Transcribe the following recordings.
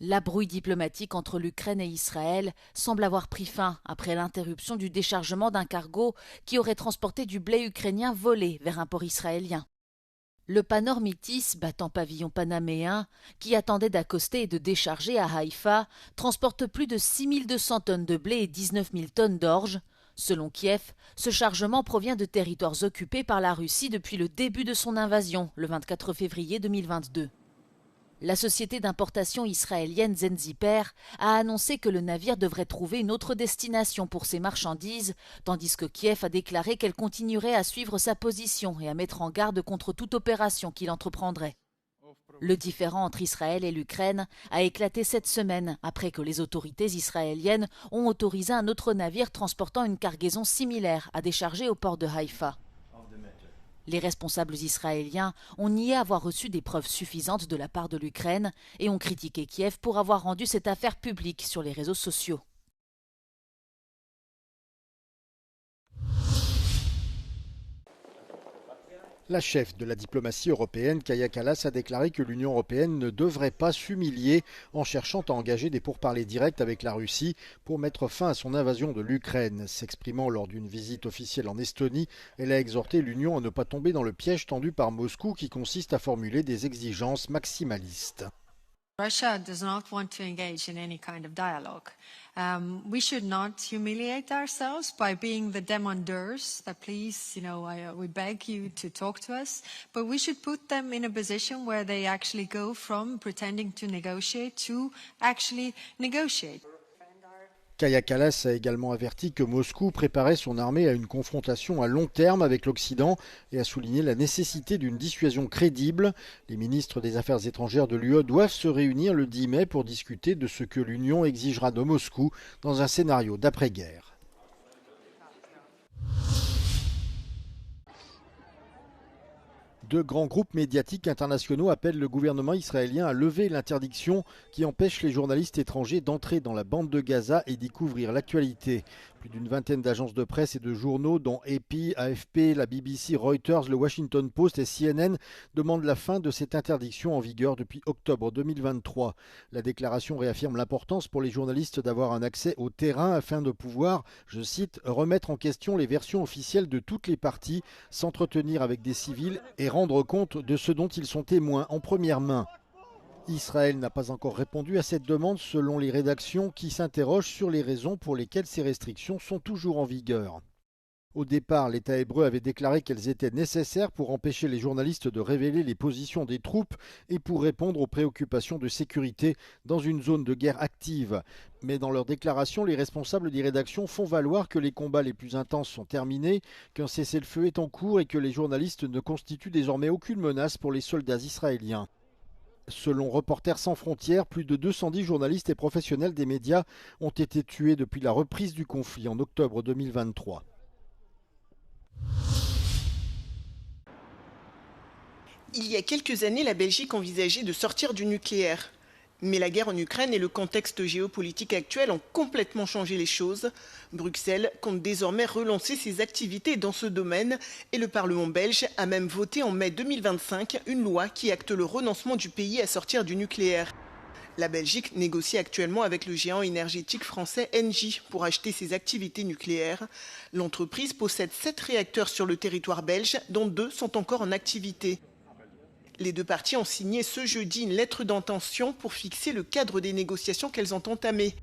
La brouille diplomatique entre l'Ukraine et Israël semble avoir pris fin après l'interruption du déchargement d'un cargo qui aurait transporté du blé ukrainien volé vers un port israélien. Le Panor Mitis, battant pavillon panaméen, qui attendait d'accoster et de décharger à Haïfa, transporte plus de 6200 tonnes de blé et 19 000 tonnes d'orge. Selon Kiev, ce chargement provient de territoires occupés par la Russie depuis le début de son invasion, le 24 février 2022. La société d'importation israélienne Zenziper a annoncé que le navire devrait trouver une autre destination pour ses marchandises, tandis que Kiev a déclaré qu'elle continuerait à suivre sa position et à mettre en garde contre toute opération qu'il entreprendrait. Le différend entre Israël et l'Ukraine a éclaté cette semaine après que les autorités israéliennes ont autorisé un autre navire transportant une cargaison similaire à décharger au port de Haïfa. Les responsables israéliens ont nié avoir reçu des preuves suffisantes de la part de l'Ukraine et ont critiqué Kiev pour avoir rendu cette affaire publique sur les réseaux sociaux. La chef de la diplomatie européenne, Kaja Kallas, a déclaré que l'Union européenne ne devrait pas s'humilier en cherchant à engager des pourparlers directs avec la Russie pour mettre fin à son invasion de l'Ukraine. S'exprimant lors d'une visite officielle en Estonie, elle a exhorté l'Union à ne pas tomber dans le piège tendu par Moscou qui consiste à formuler des exigences maximalistes. Russia does not want to engage in any kind of dialogue. We should not humiliate ourselves by being the demandeurs that please, we beg you to talk to us, but we should put them in a position where they actually go from pretending to negotiate to actually negotiate. Kaja Kallas a également averti que Moscou préparait son armée à une confrontation à long terme avec l'Occident et a souligné la nécessité d'une dissuasion crédible. Les ministres des Affaires étrangères de l'UE doivent se réunir le 10 mai pour discuter de ce que l'Union exigera de Moscou dans un scénario d'après-guerre. Deux grands groupes médiatiques internationaux appellent le gouvernement israélien à lever l'interdiction qui empêche les journalistes étrangers d'entrer dans la bande de Gaza et d'y couvrir l'actualité. Plus d'une vingtaine d'agences de presse et de journaux, dont AP, AFP, la BBC, Reuters, le Washington Post et CNN, demandent la fin de cette interdiction en vigueur depuis octobre 2023. La déclaration réaffirme l'importance pour les journalistes d'avoir un accès au terrain afin de pouvoir, je cite, remettre en question les versions officielles de toutes les parties, s'entretenir avec des civils et rendre compte de ce dont ils sont témoins en première main. Israël n'a pas encore répondu à cette demande selon les rédactions qui s'interrogent sur les raisons pour lesquelles ces restrictions sont toujours en vigueur. Au départ, l'État hébreu avait déclaré qu'elles étaient nécessaires pour empêcher les journalistes de révéler les positions des troupes et pour répondre aux préoccupations de sécurité dans une zone de guerre active. Mais dans leur déclaration, les responsables des rédactions font valoir que les combats les plus intenses sont terminés, qu'un cessez-le-feu est en cours et que les journalistes ne constituent désormais aucune menace pour les soldats israéliens. Selon Reporters sans frontières, plus de 210 journalistes et professionnels des médias ont été tués depuis la reprise du conflit en octobre 2023. Il y a quelques années, la Belgique envisageait de sortir du nucléaire. Mais la guerre en Ukraine et le contexte géopolitique actuel ont complètement changé les choses. Bruxelles compte désormais relancer ses activités dans ce domaine et le Parlement belge a même voté en mai 2025 une loi qui acte le renoncement du pays à sortir du nucléaire. La Belgique négocie actuellement avec le géant énergétique français Engie pour acheter ses activités nucléaires. L'entreprise possède 7 réacteurs sur le territoire belge, dont 2 sont encore en activité. Les deux parties ont signé ce jeudi une lettre d'intention pour fixer le cadre des négociations qu'elles ont entamées.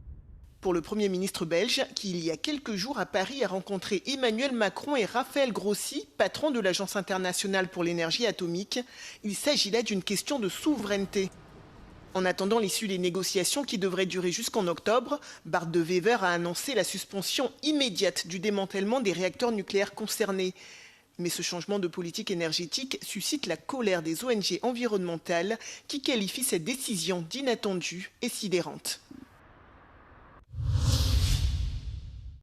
Pour le Premier ministre belge, qui il y a quelques jours à Paris a rencontré Emmanuel Macron et Raphaël Grossi, patron de l'Agence internationale pour l'énergie atomique, il s'agit là d'une question de souveraineté. En attendant l'issue des négociations qui devraient durer jusqu'en octobre, Bart De Wever a annoncé la suspension immédiate du démantèlement des réacteurs nucléaires concernés. Mais ce changement de politique énergétique suscite la colère des ONG environnementales qui qualifient cette décision d'inattendue et sidérante.